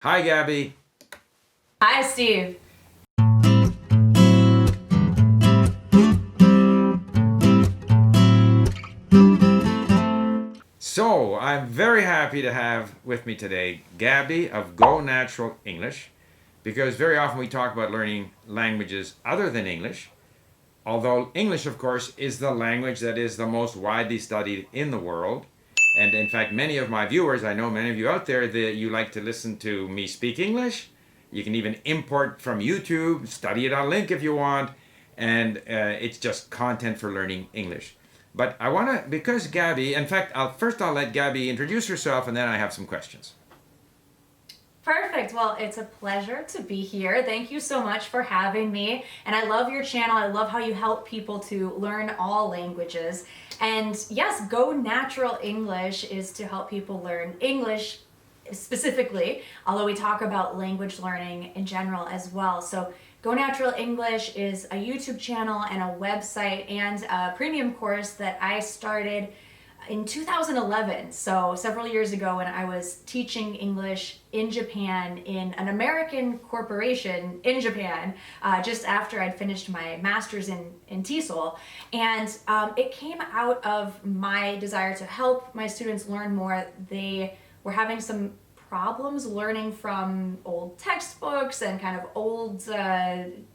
Hi, Gabby. Hi, Steve. So, I'm very happy to have with me today Gabby of Go Natural English because very often we talk about learning languages other than English. Although English, of course, is the language that is the most widely studied in the world. And in fact, many of my viewers, I know many of you out there, that you like to listen to me speak English. You can even import from YouTube, study it on link if you want, and it's just content for learning English. But I want to, because Gabby, in fact, I'll let Gabby introduce herself and then I have some questions. Perfect. Well, it's a pleasure to be here. Thank you so much for having me. And I love your channel. I love how you help people to learn all languages. And yes, Go Natural English is to help people learn English specifically, although we talk about language learning in general as well. So Go Natural English is a YouTube channel and a website and a premium course that I started in 2011, so several years ago, when I was teaching English in Japan in an American corporation in Japan, just after I'd finished my master's in TESOL. And it came out of my desire to help my students learn more. They were having some problems learning from old textbooks and kind of old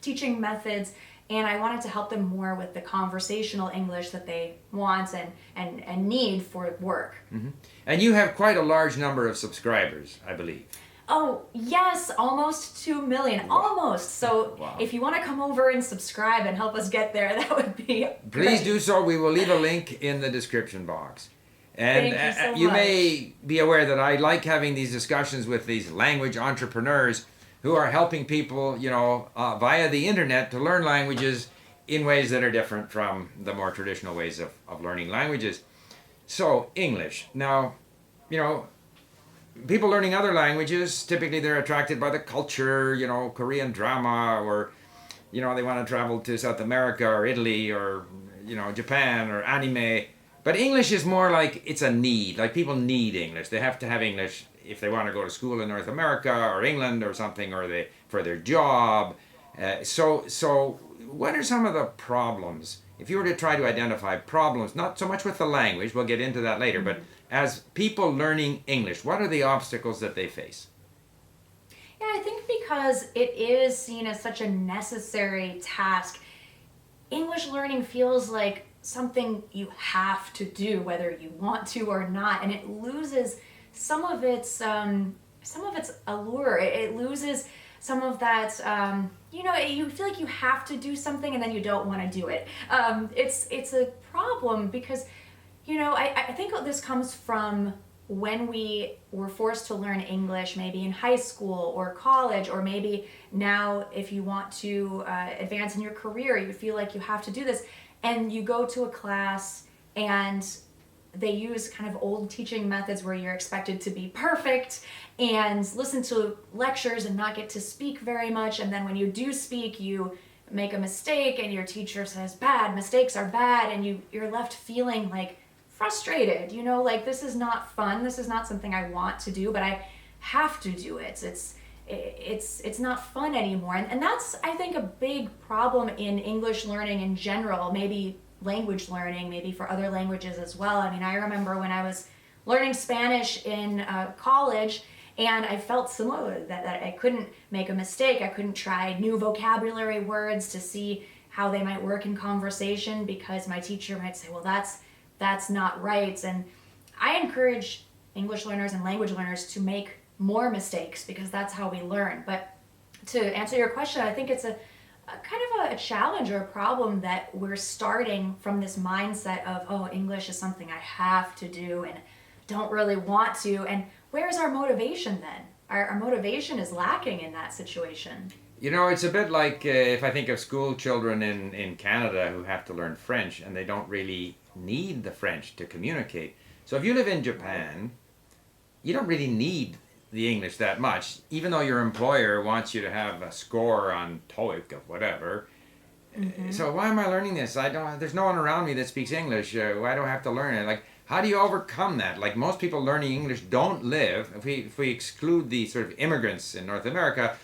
teaching methods, and I wanted to help them more with the conversational English that they want and need for work. And you have quite a large number of subscribers, I believe. Oh, yes, almost 2 million. Almost. So Wow. if you want to come over and subscribe and help us get there, that would be Please great. do so. We will leave a link in the description box. And Thank you so you much. may be aware that I like having these discussions with these language entrepreneurs who are helping people, via the internet to learn languages in ways that are different from the more traditional ways of learning languages. So, English. Now, you know, people learning other languages, typically they're attracted by the culture, Korean drama, or, they want to travel to South America or Italy or, Japan or anime. But English is more like it's a need. Like people need English. They have to have English if they want to go to school in North America or England or something, or they for their job. So what are some of the problems? If you were to try to identify problems, not so much with the language, we'll get into that later, but as people learning English, what are the obstacles that they face? Yeah, I think because it is seen as such a necessary task, English learning feels like something you have to do, whether you want to or not, and it loses some of its allure. It loses some of that. You feel like you have to do something, and then you don't want to do it. It's a problem because I think this comes from when we were forced to learn English, maybe in high school or college, or maybe now if you want to advance in your career, you feel like you have to do this, and you go to a class and they use kind of old teaching methods where you're expected to be perfect and listen to lectures and not get to speak very much, and then when you do speak, you make a mistake and your teacher says bad mistakes are bad, and you're left feeling like frustrated, like this is not fun, this is not something I want to do, but I have to do it. It's not fun anymore, and that's, I think, a big problem in English learning in general, maybe language learning, maybe for other languages as well. I mean, I remember when I was learning Spanish in college, and I felt similar, that I couldn't make a mistake, I couldn't try new vocabulary words to see how they might work in conversation, because my teacher might say, well, that's not right. And I encourage English learners and language learners to make more mistakes, because that's how we learn. But to answer your question, I think it's a kind of a challenge or a problem that we're starting from this mindset of, oh, English is something I have to do and don't really want to. And where's our motivation then? Our motivation is lacking in that situation. It's a bit like if I think of school children in Canada who have to learn French and they don't really need the French to communicate. So if you live in Japan, you don't really need the English that much, even though your employer wants you to have a score on TOEIC or whatever. Mm-hmm. So why am I learning this? I don't. There's no one around me that speaks English. Why do I have to learn it? Like, How do you overcome that? Like most people learning English don't live, if we exclude the sort of immigrants in North America,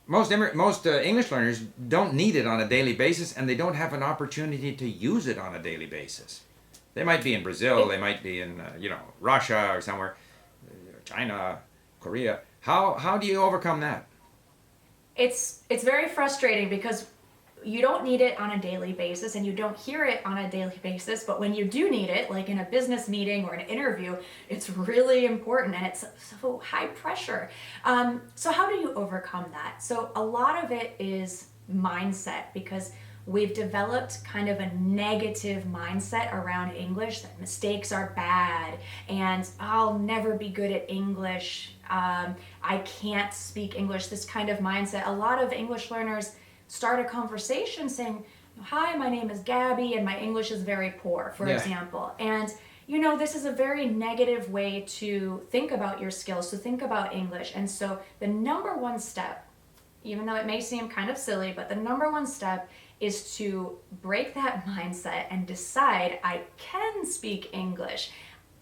most English learners don't need it on a daily basis, and they don't have an opportunity to use it on a daily basis. They might be in Brazil, they might be in Russia or somewhere, China, Korea. How do you overcome that? It's very frustrating because you don't need it on a daily basis and you don't hear it on a daily basis, but when you do need it, like in a business meeting or an interview, it's really important and it's so high pressure. So how do you overcome that? So a lot of it is mindset, because we've developed kind of a negative mindset around English, that mistakes are bad and I'll never be good at English. I can't speak English, this kind of mindset. A lot of English learners start a conversation saying, hi, my name is Gabby and my English is very poor, for example. And this is a very negative way to think about your skills, to think about English. And so the number one step, even though it may seem kind of silly, but the number one step is to break that mindset and decide, I can speak English.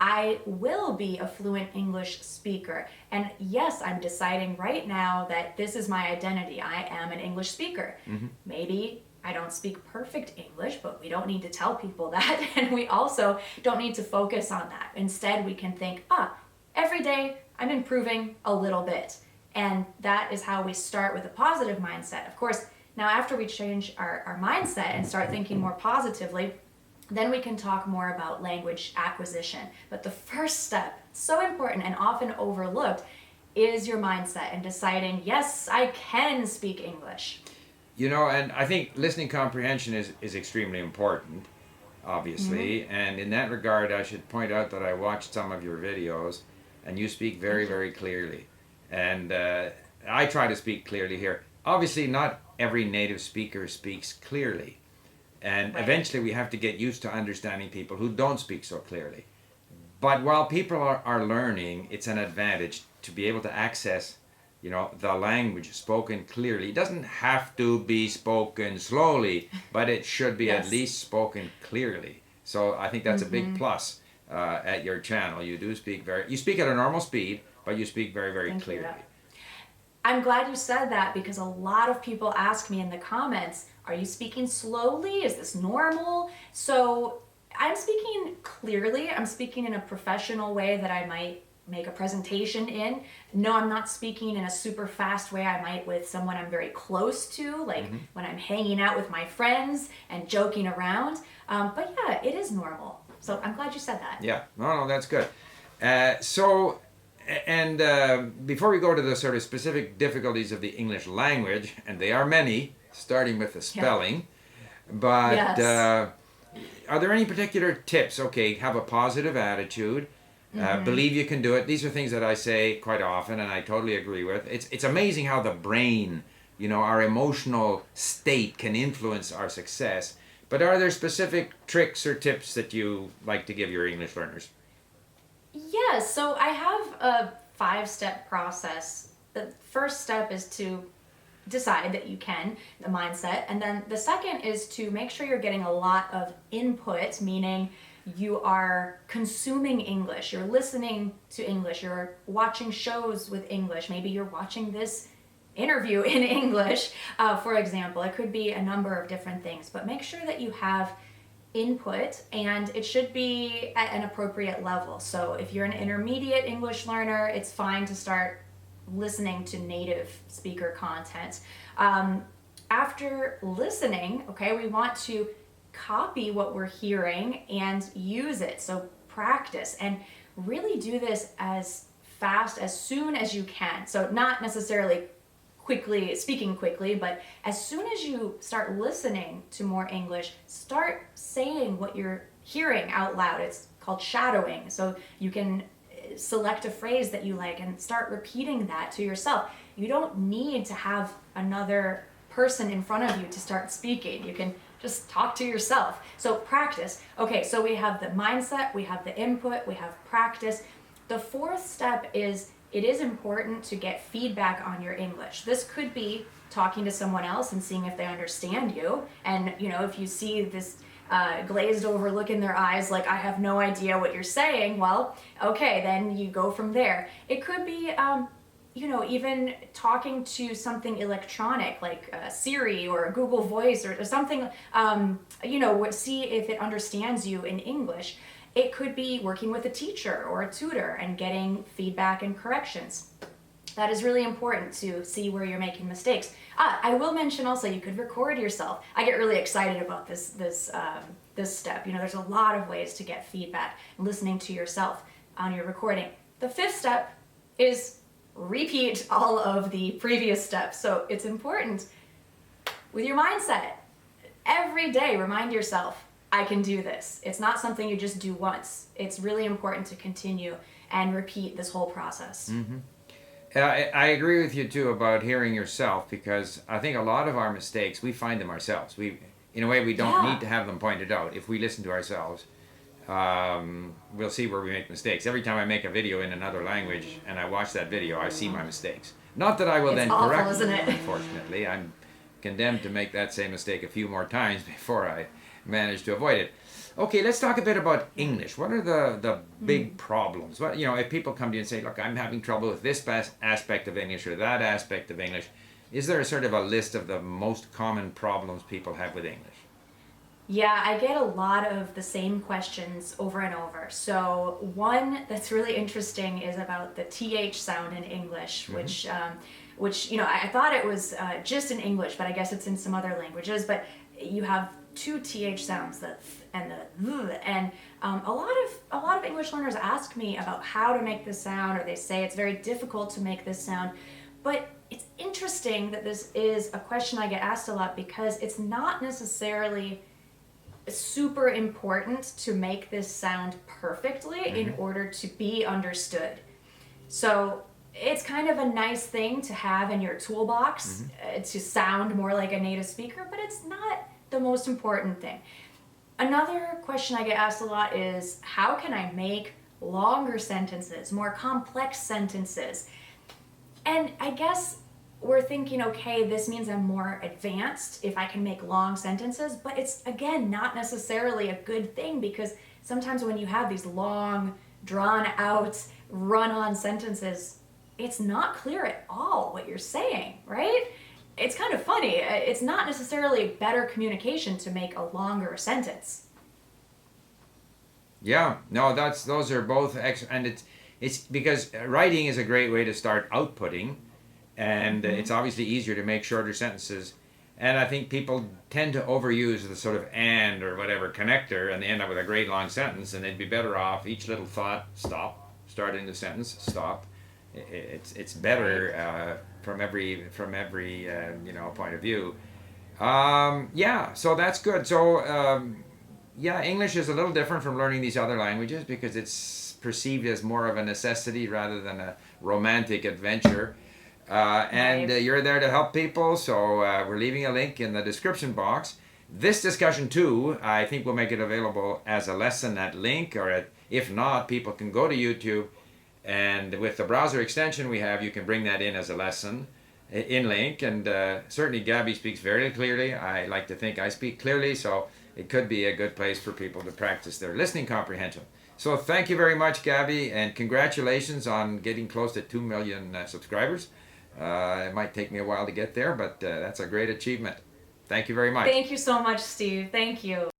I will be a fluent English speaker. And yes, I'm deciding right now that this is my identity. I am an English speaker. Mm-hmm. Maybe I don't speak perfect English, but we don't need to tell people that. And we also don't need to focus on that. Instead, we can think, every day I'm improving a little bit. And that is how we start with a positive mindset. Of course, now after we change our mindset and start thinking more positively, then we can talk more about language acquisition. But the first step, so important and often overlooked, is your mindset and deciding, yes, I can speak English. And I think listening comprehension is extremely important, obviously. Mm-hmm. And in that regard, I should point out that I watched some of your videos, and you speak very, very clearly. And I try to speak clearly here. Obviously, not every native speaker speaks clearly. And eventually we have to get used to understanding people who don't speak so clearly. But while people are learning, it's an advantage to be able to access, the language spoken clearly. It doesn't have to be spoken slowly, but it should be at least spoken clearly. So I think that's a big plus at your channel. You speak at a normal speed, but you speak very, very clearly. I'm glad you said that, because a lot of people ask me in the comments, are you speaking slowly? Is this normal? So I'm speaking clearly. I'm speaking in a professional way that I might make a presentation in. No, I'm not speaking in a super fast way I might with someone I'm very close to, like when I'm hanging out with my friends and joking around. But yeah, it is normal. So I'm glad you said that. Yeah, no, that's good. Before we go to the sort of specific difficulties of the English language, and they are many, starting with the spelling, but are there any particular tips? Okay, have a positive attitude, believe you can do it. These are things that I say quite often, and I totally agree with. It's amazing how the brain, our emotional state can influence our success. But are there specific tricks or tips that you like to give your English learners? Yes, so I have a 5-step process. The first step is to decide that you can, the mindset. And then the second is to make sure you're getting a lot of input, meaning you are consuming English, you're listening to English, you're watching shows with English, maybe you're watching this interview in English, for example. It could be a number of different things, but make sure that you have input, and it should be at an appropriate level. So if you're an intermediate English learner, it's fine to start listening to native speaker content. After listening, we want to copy what we're hearing and use it. So practice and really do this as soon as you can. So not necessarily speaking quickly, but as soon as you start listening to more English, start saying what you're hearing out loud. It's called shadowing. So you can select a phrase that you like and start repeating that to yourself. You don't need to have another person in front of you to start speaking. You can just talk to yourself. So practice. Okay, so we have the mindset, we have the input, we have practice. The fourth step is it is important to get feedback on your English. This could be talking to someone else and seeing if they understand you. And if you see this glazed over look in their eyes like I have no idea what you're saying, well, okay, then you go from there. It could be, even talking to something electronic like Siri or Google Voice or something, see if it understands you in English. It could be working with a teacher or a tutor and getting feedback and corrections. That is really important to see where you're making mistakes. I will mention also you could record yourself. I get really excited about this step. There's a lot of ways to get feedback, listening to yourself on your recording. The fifth step is repeat all of the previous steps. So it's important with your mindset. Every day, remind yourself, I can do this. It's not something you just do once. It's really important to continue and repeat this whole process. Mm-hmm. I agree with you too about hearing yourself, because I think a lot of our mistakes, we find them ourselves. In a way, we don't need to have them pointed out. If we listen to ourselves, we'll see where we make mistakes. Every time I make a video in another language and I watch that video, I see my mistakes. Not that I will then correct them, unfortunately. I'm condemned to make that same mistake a few more times before I manage to avoid it. Okay, let's talk a bit about English. What are the big problems? What, if people come to you and say, look, I'm having trouble with this aspect of English or that aspect of English, is there a sort of a list of the most common problems people have with English? Yeah, I get a lot of the same questions over and over. So one that's really interesting is about the TH sound in English, which I thought it was just in English, but I guess it's in some other languages. But you have two TH sounds, the th and the th, and a lot of English learners ask me about how to make this sound, or they say it's very difficult to make this sound. But it's interesting that this is a question I get asked a lot, because it's not necessarily super important to make this sound perfectly in order to be understood. So it's kind of a nice thing to have in your toolbox to sound more like a native speaker, but it's not the most important thing. Another question I get asked a lot is, how can I make longer sentences, more complex sentences? And I guess we're thinking, okay, this means I'm more advanced if I can make long sentences, but it's, again, not necessarily a good thing, because sometimes when you have these long, drawn-out, run-on sentences, it's not clear at all what you're saying, right? It's kind of funny. It's not necessarily better communication to make a longer sentence. Yeah, no, those are both and it's because writing is a great way to start outputting, and it's obviously easier to make shorter sentences. And I think people tend to overuse the sort of and or whatever connector, and they end up with a great long sentence, and they'd be better off each little thought, stop, starting the sentence, stop. It's better from every point of view. So that's good. So English is a little different from learning these other languages, because it's perceived as more of a necessity rather than a romantic adventure. And you're there to help people, so we're leaving a link in the description box. This discussion too, I think we'll make it available as a lesson at link, or if not, people can go to YouTube, and with the browser extension we have, you can bring that in as a lesson in link. And certainly Gabby speaks very clearly. I like to think I speak clearly, so it could be a good place for people to practice their listening comprehension. So thank you very much, Gabby, and congratulations on getting close to 2 million subscribers. It might take me a while to get there, but that's a great achievement. Thank you very much. Thank you so much, Steve. Thank you.